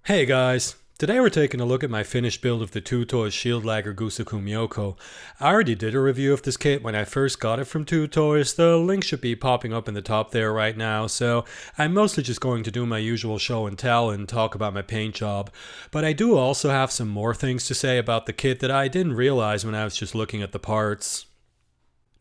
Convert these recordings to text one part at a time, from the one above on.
Hey guys, today we're taking a look at my finished build of the Twotoys Shield Liger Gusoku Myokoh. I already did a review of this kit when I first got it from Twotoys, the link should be popping up in the top there right now, so I'm mostly just going to do my usual show and tell and talk about my paint job. But I do also have some more things to say about the kit that I didn't realize when I was just looking at the parts.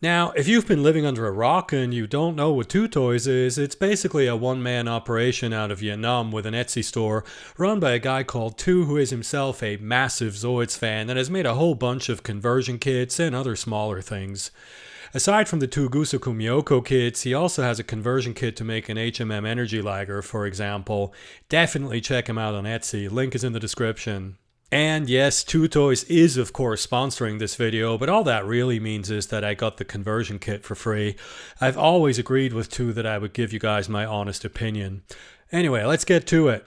Now, if you've been living under a rock and you don't know what Twotoys is, it's basically a one-man operation out of Vietnam with an Etsy store run by a guy called Two, who is himself a massive Zoids fan and has made a whole bunch of conversion kits and other smaller things. Aside from the two Gusoku Myokoh kits, he also has a conversion kit to make an HMM Energy Lager, for example. Definitely check him out on Etsy, link is in the description. And yes, Twotoys is of course sponsoring this video, but all that really means is that I got the conversion kit for free. I've always agreed with Two that I would give you guys my honest opinion. Anyway, let's get to it.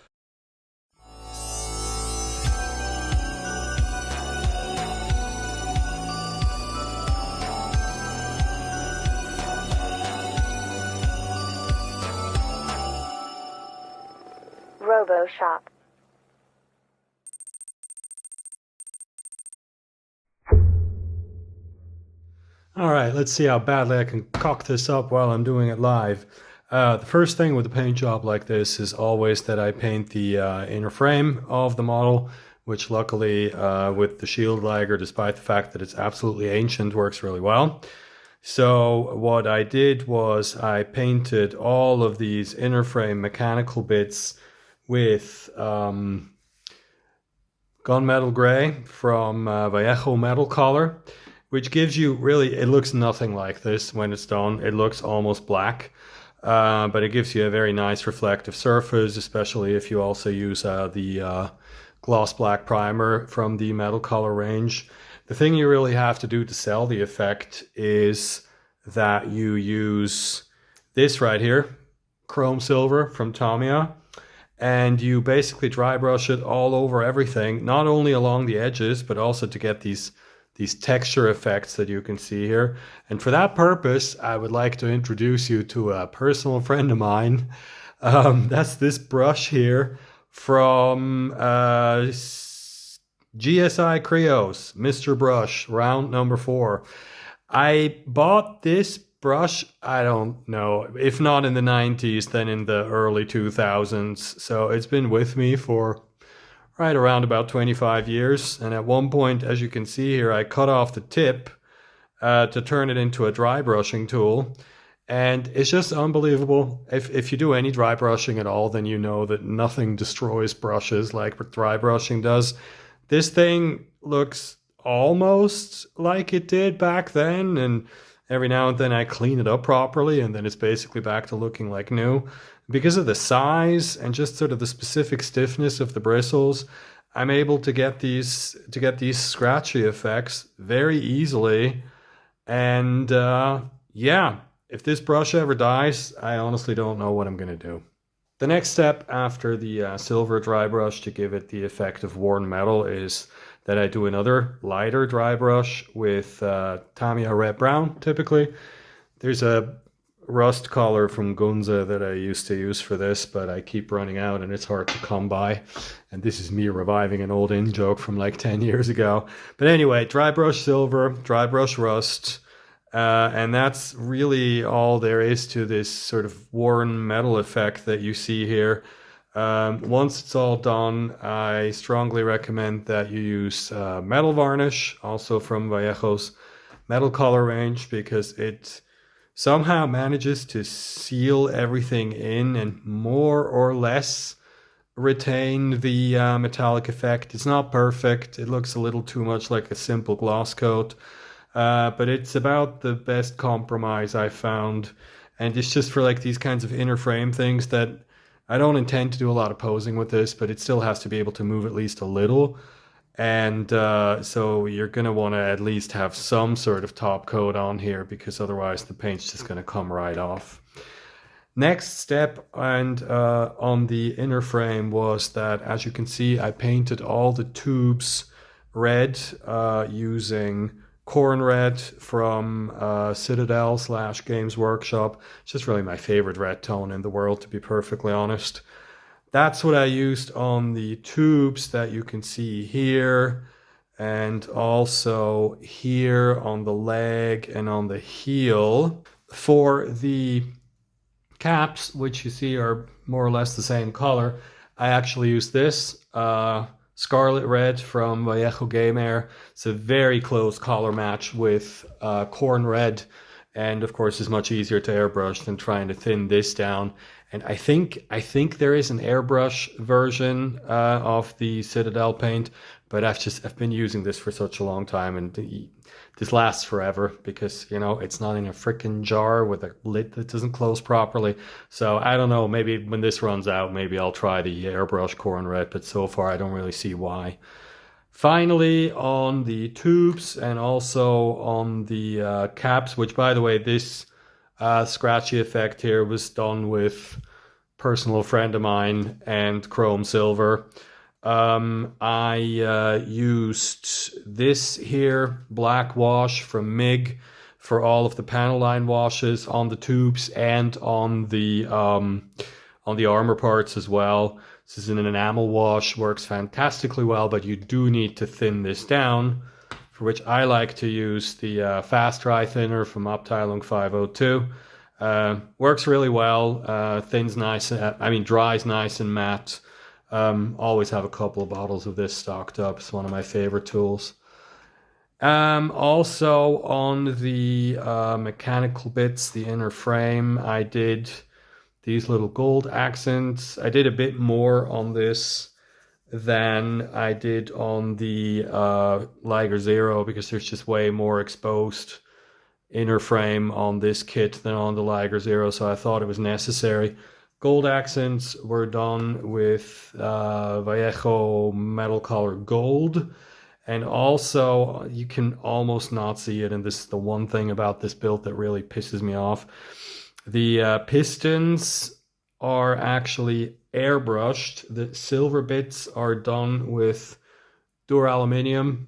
Robo Shop. Alright, let's see how badly I can cock this up while I'm doing it live. The first thing with a paint job like this is always that I paint the inner frame of the model, which luckily with the Shield Liger, despite the fact that it's absolutely ancient, works really well. So what I did was I painted all of these inner frame mechanical bits with gunmetal gray from Vallejo Metal Color, which gives you really, it looks nothing like this when it's done. It looks almost black, but it gives you a very nice reflective surface, especially if you also use the gloss black primer from the Metal Color range. The thing you really have to do to sell the effect is that you use this right here, chrome silver from Tamiya, and you basically dry brush it all over everything, not only along the edges, but also to get these texture effects that you can see here. And for that purpose, I would like to introduce you to a personal friend of mine. That's this brush here from GSI Creos, Mr. Brush, round number 4. I bought this brush, I don't know, if not in the 90s, then in the early 2000s. So it's been with me for right around about 25 years. And at one point, as you can see here, I cut off the tip to turn it into a dry brushing tool. And it's just unbelievable. If you do any dry brushing at all, then you know that nothing destroys brushes like dry brushing does. This thing looks almost like it did back then. And every now and then I clean it up properly, and then it's basically back to looking like new. Because of the size and just sort of the specific stiffness of the bristles, I'm able to get these scratchy effects very easily. And yeah, if this brush ever dies, I honestly don't know what I'm going to do. The next step after the silver dry brush to give it the effect of worn metal is that I do another lighter dry brush with Tamiya Red Brown, typically. There's a rust color from Gunza that I used to use for this, but I keep running out and it's hard to come by. And this is me reviving an old in-joke from like 10 years ago. But anyway, dry brush silver, dry brush rust, and that's really all there is to this sort of worn metal effect that you see here. Once it's all done, I strongly recommend that you use metal varnish, also from Vallejo's Metal Color range, because it somehow manages to seal everything in and more or less retain the metallic effect. It's not perfect. It looks a little too much like a simple gloss coat, but it's about the best compromise I found. And it's just for like these kinds of inner frame things that I don't intend to do a lot of posing with this, but it still has to be able to move at least a little. And so you're going to want to at least have some sort of top coat on here, because otherwise the paint's just going to come right off. Next step and on the inner frame was that, as you can see, I painted all the tubes red using Corn Red from Citadel / Games Workshop. It's just really my favorite red tone in the world, to be perfectly honest. that's what I used on the tubes that you can see here, and also here on the leg and on the heel. For the caps, which you see are more or less the same color, I actually use this Scarlet Red from Vallejo Game Air. It's a very close color match with Corn Red, and of course is much easier to airbrush than trying to thin this down. And I think there is an airbrush version of the Citadel paint, but I've been using this for such a long time, and this lasts forever because, you know, it's not in a freaking jar with a lid that doesn't close properly. So I don't know, maybe when this runs out, maybe I'll try the airbrush Corn Red, but so far I don't really see why. Finally, on the tubes and also on the caps, which, by the way, this scratchy effect here was done with personal friend of mine and chrome silver. I used this here black wash from MIG for all of the panel line washes on the tubes and on the armor parts as well. This is an enamel wash, works fantastically well, but you do need to thin this down, for which I like to use the fast dry thinner from Abteilung 502. Works really well, thins nice, dries nice and matte. Always have a couple of bottles of this stocked up. It's one of my favorite tools. Also on the mechanical bits, the inner frame, I did these little gold accents. I did a bit more on this than I did on the Liger Zero because there's just way more exposed inner frame on this kit than on the Liger Zero, so I thought it was necessary. Gold accents were done with Vallejo metal color gold, and also you can almost not see it, and this is the one thing about this build that really pisses me off. The pistons are actually airbrushed. The silver bits are done with duraluminum,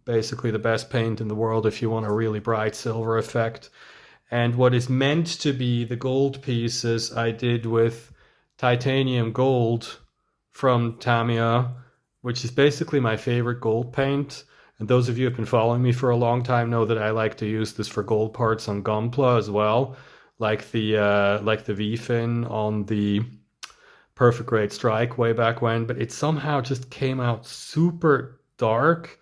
basically the best paint in the world if you want a really bright silver effect. And what is meant to be the gold pieces I did with titanium gold from Tamiya, which is basically my favorite gold paint. And those of you who have been following me for a long time know that I like to use this for gold parts on Gunpla as well, like the V-fin on the Perfect Grade Strike way back when. But it somehow just came out super dark,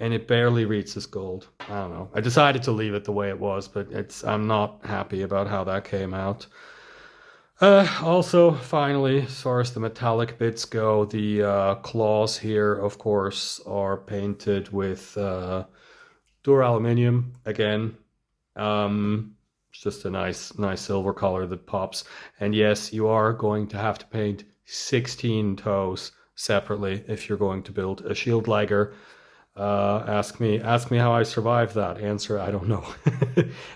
and it barely reaches gold. I don't know. I decided to leave it the way it was, but I'm not happy about how that came out. Also, finally, as far as the metallic bits go, the claws here, of course, are painted with duraluminum again. It's just a nice silver color that pops. And yes, you are going to have to paint 16 toes separately if you're going to build a shield Liger. Ask me how I survived that. Answer, I don't know.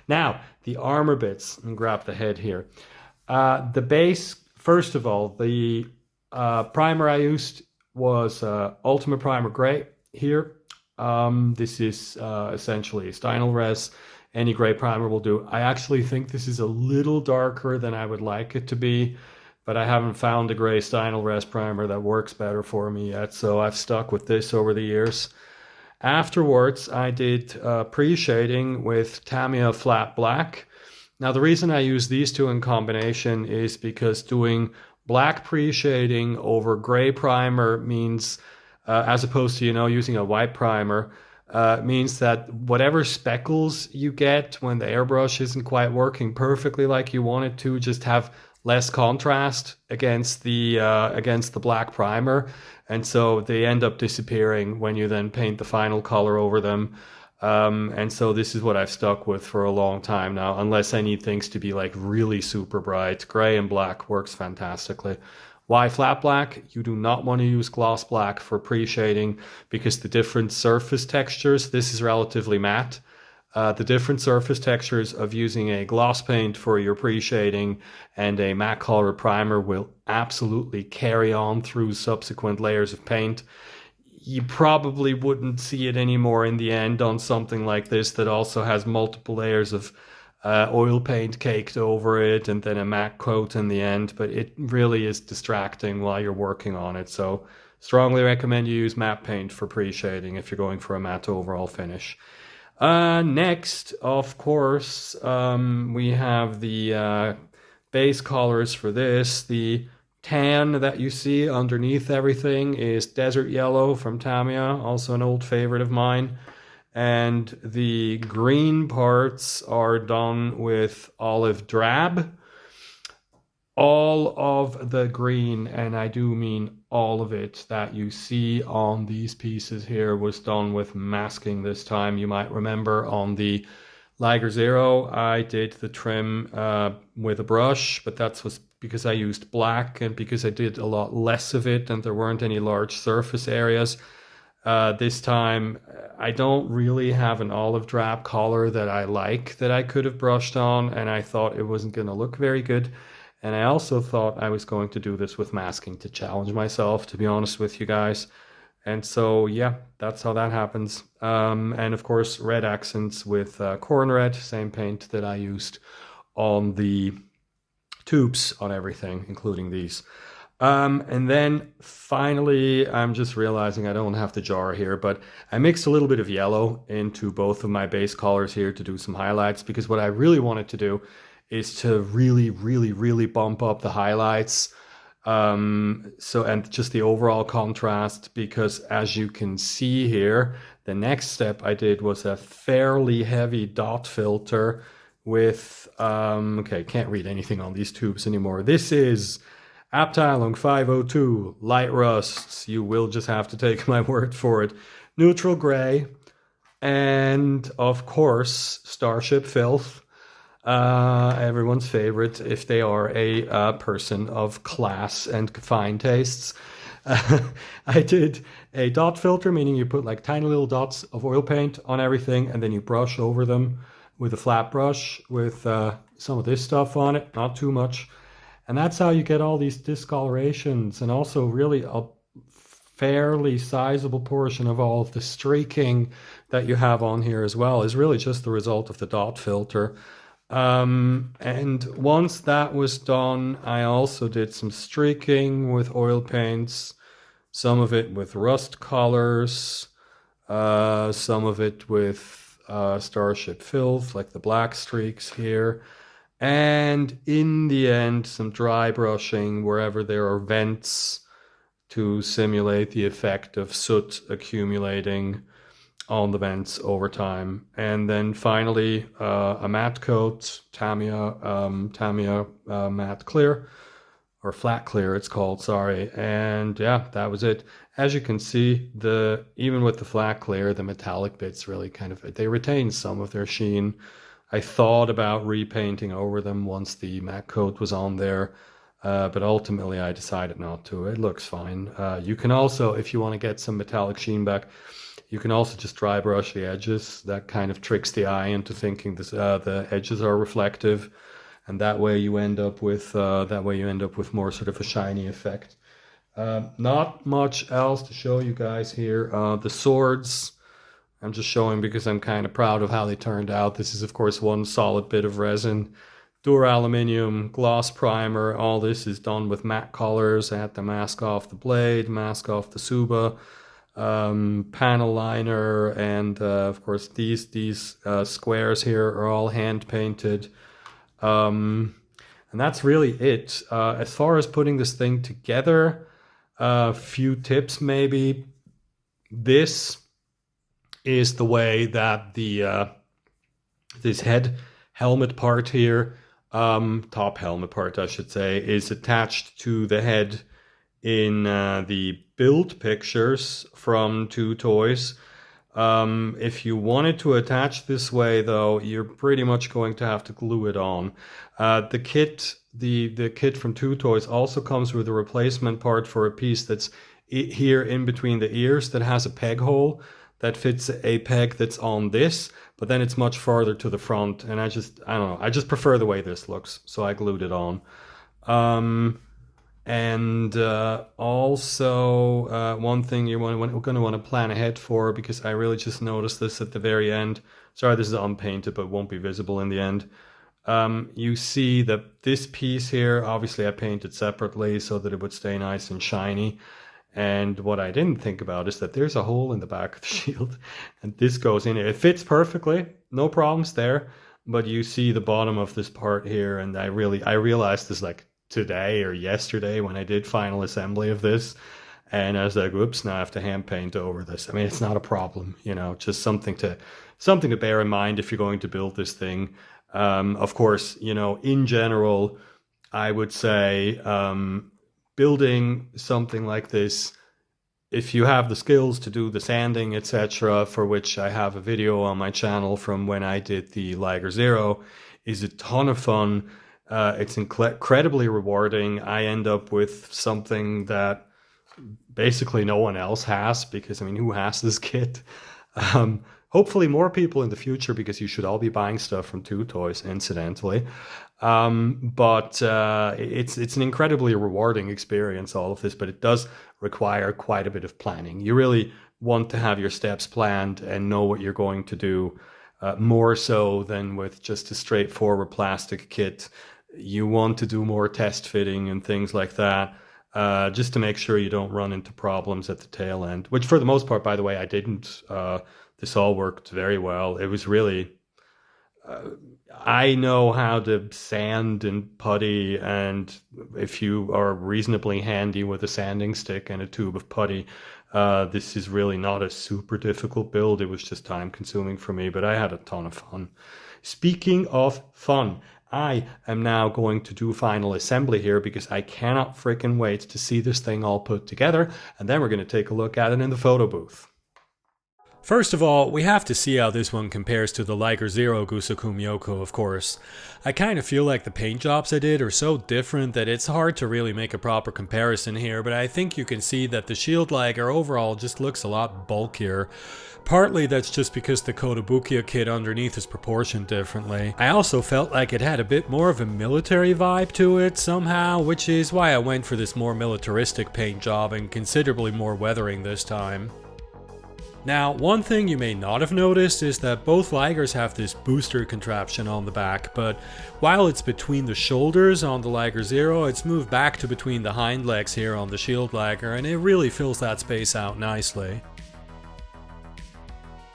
Now, the armor bits, and grab the head here. The base, first of all, the primer I used was Ultimate Primer Gray here. This is essentially Stynylrez. Any gray primer will do. I actually think this is a little darker than I would like it to be, but I haven't found a gray Stynylrez primer that works better for me yet, so I've stuck with this over the years. Afterwards, I did pre-shading with Tamiya Flat Black. Now, the reason I use these two in combination is because doing black pre-shading over gray primer means, as opposed to, using a white primer, means that whatever speckles you get when the airbrush isn't quite working perfectly like you want it to, just have less contrast against the black primer, and so they end up disappearing when you then paint the final color over them. And so this is what I've stuck with for a long time now, unless I need things to be like really super bright. Gray and black works fantastically. Why flat black? You do not want to use gloss black for pre-shading because the different surface textures, this is relatively matte. The different surface textures of using a gloss paint for your pre-shading and a matte color primer will absolutely carry on through subsequent layers of paint. You probably wouldn't see it anymore in the end on something like this that also has multiple layers of oil paint caked over it and then a matte coat in the end, but it really is distracting while you're working on it. So strongly recommend you use matte paint for pre-shading if you're going for a matte overall finish. Next, of course, we have the base colors for this. The tan that you see underneath everything is Desert Yellow from Tamiya, also an old favorite of mine. And the green parts are done with Olive Drab. All of the green, and I do mean all of it, that you see on these pieces here was done with masking this time. You might remember on the Liger Zero, I did the trim with a brush, but that was because I used black and because I did a lot less of it and there weren't any large surface areas. This time, I don't really have an olive drab color that I like that I could have brushed on, and I thought it wasn't going to look very good. And I also thought I was going to do this with masking to challenge myself, to be honest with you guys. And so, yeah, that's how that happens. And of course, red accents with corn red, same paint that I used on the tubes on everything, including these. And then finally, I'm just realizing I don't have the jar here, but I mixed a little bit of yellow into both of my base colors here to do some highlights, because what I really wanted to do is to really, really, really bump up the highlights. And just the overall contrast, because as you can see here, the next step I did was a fairly heavy dot filter with, okay, can't read anything on these tubes anymore. This is Abteilung 502, light rusts. You will just have to take my word for it. Neutral gray, and of course, Starship Filth. Everyone's favorite if they are a person of class and fine tastes. I did a dot filter, meaning you put like tiny little dots of oil paint on everything and then you brush over them with a flat brush with some of this stuff on it, not too much. And that's how you get all these discolorations, and also really a fairly sizable portion of all of the streaking that you have on here as well is really just the result of the dot filter. And once that was done, I also did some streaking with oil paints, some of it with rust colors, some of it with Starship Filth, like the black streaks here. And in the end, some dry brushing wherever there are vents to simulate the effect of soot accumulating on the vents over time. And then finally, a matte coat, Tamiya matte clear, or flat clear it's called, sorry. And yeah, that was it. As you can see, even with the flat clear, the metallic bits really they retain some of their sheen. I thought about repainting over them once the matte coat was on there, but ultimately I decided not to. It looks fine. You can also, if you want to get some metallic sheen back, you can also just dry brush the edges. That kind of tricks the eye into thinking the edges are reflective, and that way you end up with more sort of a shiny effect. Not much else to show you guys here. The swords, I'm just showing because I'm kind of proud of how they turned out. This is, of course, one solid bit of resin. Duraluminum, gloss primer. All this is done with matte colors. I had to mask off the blade, mask off the Suba, panel liner, and of course these squares here are all hand painted. And that's really it. As far as putting this thing together, a few tips maybe. This is the way that this helmet part here, top helmet part I should say, is attached to the head in the build pictures from Twotoys. If you wanted to attach this way though, you're pretty much going to have to glue it on. The kit from Twotoys also comes with a replacement part for a piece that's here in between the ears that has a peg hole that fits a peg that's on this, but then it's much farther to the front, and I don't know, I just prefer the way this looks, so I glued it on. Also, one thing we're going to want to plan ahead for, because I really just noticed this at the very end. Sorry, this is unpainted, but won't be visible in the end. You see that this piece here, obviously I painted separately so that it would stay nice and shiny. And what I didn't think about is that there's a hole in the back of the shield, and this goes in. It fits perfectly, no problems there. But you see the bottom of this part here, and I realized this like today or yesterday when I did final assembly of this, and I was like, "Oops! Now I have to hand paint over this." I mean, it's not a problem, just something to bear in mind if you're going to build this thing. Of course, in general, I would say building something like this, if you have the skills to do the sanding, etc., for which I have a video on my channel from when I did the Liger Zero, is a ton of fun. It's incredibly rewarding. I end up with something that basically no one else has, because, I mean, who has this kit? Hopefully more people in the future, because you should all be buying stuff from Twotoys, incidentally. But it's an incredibly rewarding experience, all of this, but it does require quite a bit of planning. You really want to have your steps planned and know what you're going to do, more so than with just a straightforward plastic kit. You want to do more test fitting and things like that, just to make sure you don't run into problems at the tail end, which for the most part, by the way, I didn't. This all worked very well. It was really... I know how to sand and putty, and if you are reasonably handy with a sanding stick and a tube of putty, this is really not a super difficult build. It was just time consuming for me, but I had a ton of fun. Speaking of fun, I am now going to do final assembly here, because I cannot freaking wait to see this thing all put together, and then we're going to take a look at it in the photo booth. First of all, we have to see how this one compares to the Liger Zero Gusoku Myokoh, of course. I kind of feel like the paint jobs I did are so different that it's hard to really make a proper comparison here, but I think you can see that the shield Liger overall just looks a lot bulkier. Partly that's just because the Kotobukiya kit underneath is proportioned differently. I also felt like it had a bit more of a military vibe to it somehow, which is why I went for this more militaristic paint job and considerably more weathering this time. Now, one thing you may not have noticed is that both Ligers have this booster contraption on the back, but while it's between the shoulders on the Liger Zero, it's moved back to between the hind legs here on the Shield Liger, and it really fills that space out nicely.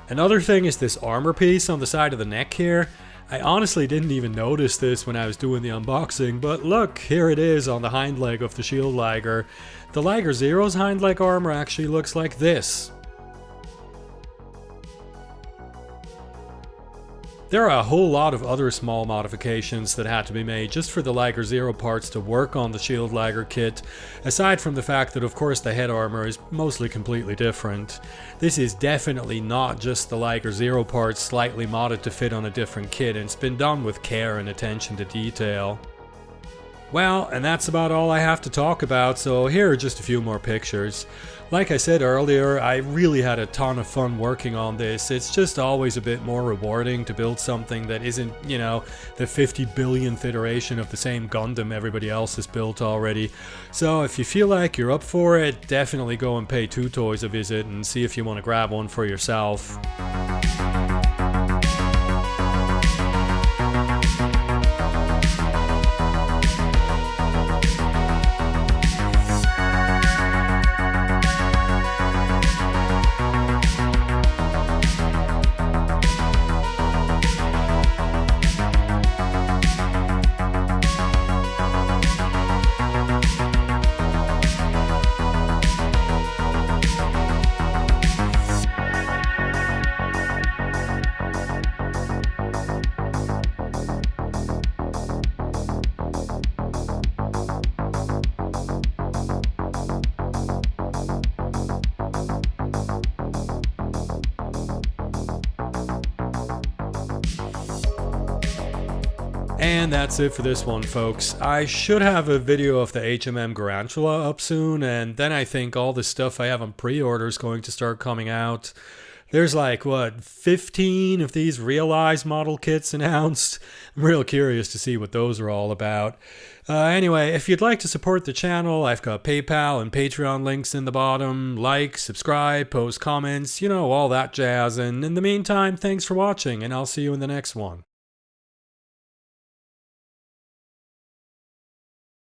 Another thing is this armor piece on the side of the neck here. I honestly didn't even notice this when I was doing the unboxing, but look, here it is on the hind leg of the Shield Liger. The Liger Zero's hind leg armor actually looks like this. There are a whole lot of other small modifications that had to be made just for the Liger Zero parts to work on the Shield Liger kit, aside from the fact that of course the head armor is mostly completely different. This is definitely not just the Liger Zero parts slightly modded to fit on a different kit, and it's been done with care and attention to detail. Well, and that's about all I have to talk about, so here are just a few more pictures. Like I said earlier, I really had a ton of fun working on this. It's just always a bit more rewarding to build something that isn't, the 50 billionth iteration of the same Gundam everybody else has built already. So if you feel like you're up for it, definitely go and pay Twotoys a visit and see if you want to grab one for yourself. And that's it for this one, folks. I should have a video of the HMM Garantula up soon, and then I think all the stuff I have on pre-order is going to start coming out. There's like, 15 of these realized model kits announced. I'm real curious to see what those are all about. Anyway, if you'd like to support the channel, I've got PayPal and Patreon links in the bottom. Like, subscribe, post comments, all that jazz. And in the meantime, thanks for watching, and I'll see you in the next one.